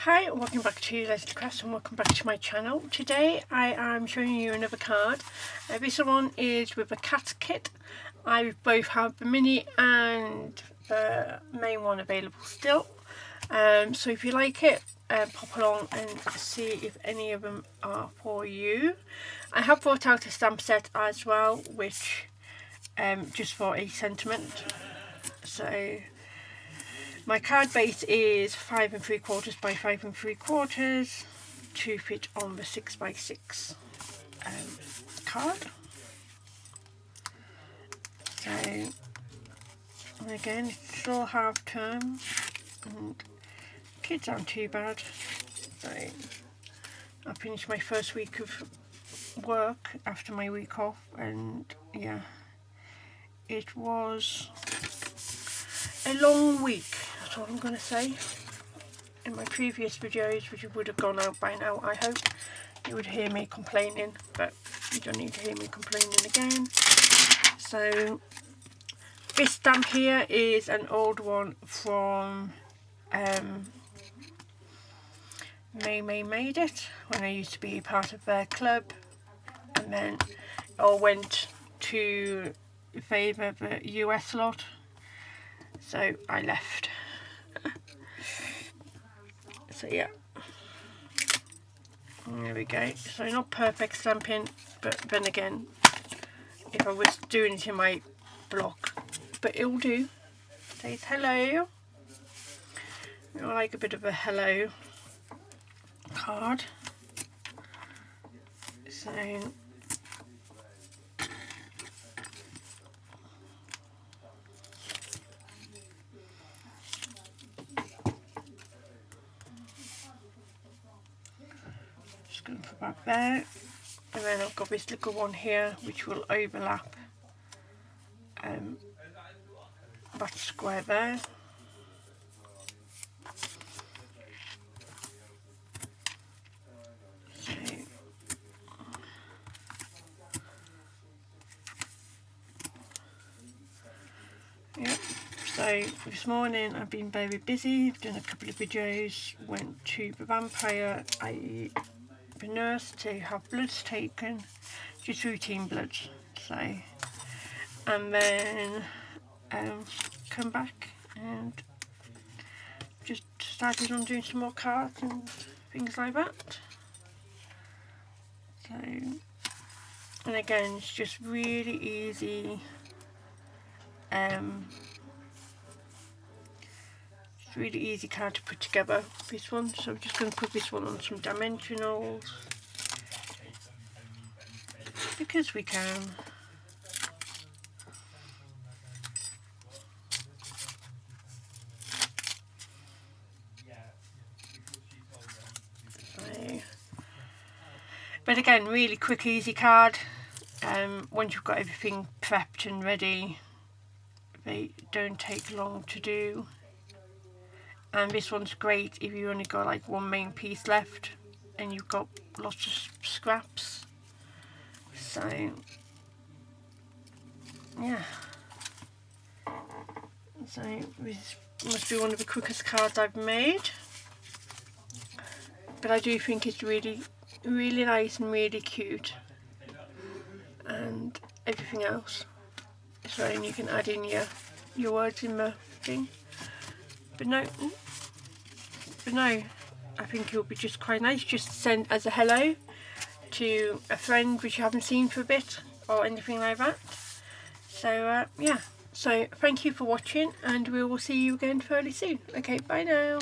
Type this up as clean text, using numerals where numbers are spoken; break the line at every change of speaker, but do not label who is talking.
Hi, welcome back to Leslie Crafts and welcome back to my channel. Today I am showing you another card. This one is with a cat kit. I both have the mini and the main one available still. So if you like it, pop along and see if any of them are for you. I have brought out a stamp set as well, which just for a sentiment. So my card base is 5 3/4 by 5 3/4 to fit on the 6 by 6 card. So, and again, it's still half term and kids aren't too bad. So I finished my first week of work after my week off, and yeah, it was a long week. That's all I'm going to say. In my previous videos, which would have gone out by now, I hope, you would hear me complaining, but you don't need to hear me complaining again. So this stamp here is an old one from May Made It, when I used to be part of their club, and then it all went to favour the US lot, so I left. So yeah, there we go. So not perfect stamping, but then again, if I was doing it in my block, but it'll do. It says hello. I like a bit of a hello card. So just going to put that there, and then I've got this little one here which will overlap that square there. Yep. So this morning I've been very busy, I've done a couple of videos, went to the vampire, the nurse to have bloods taken, just routine bloods, so, and then come back and just started on doing some more cards and things like that. So, and again, it's just really easy. It's really easy card to put together, this one. So I'm just going to put this one on some dimensionals because we can. So, but again, really quick, easy card. Once you've got everything prepped and ready, they don't take long to do. And this one's great if you only got like one main piece left and you've got lots of scraps. So yeah, so this must be one of the quickest cards I've made, but I do think it's really nice and really cute, and everything else. So you can add in your words in the thing, but no, I think it would be just quite nice just to send as a hello to a friend which you haven't seen for a bit or anything like that. So yeah, so thank you for watching, and we will see you again fairly soon. Okay, bye now.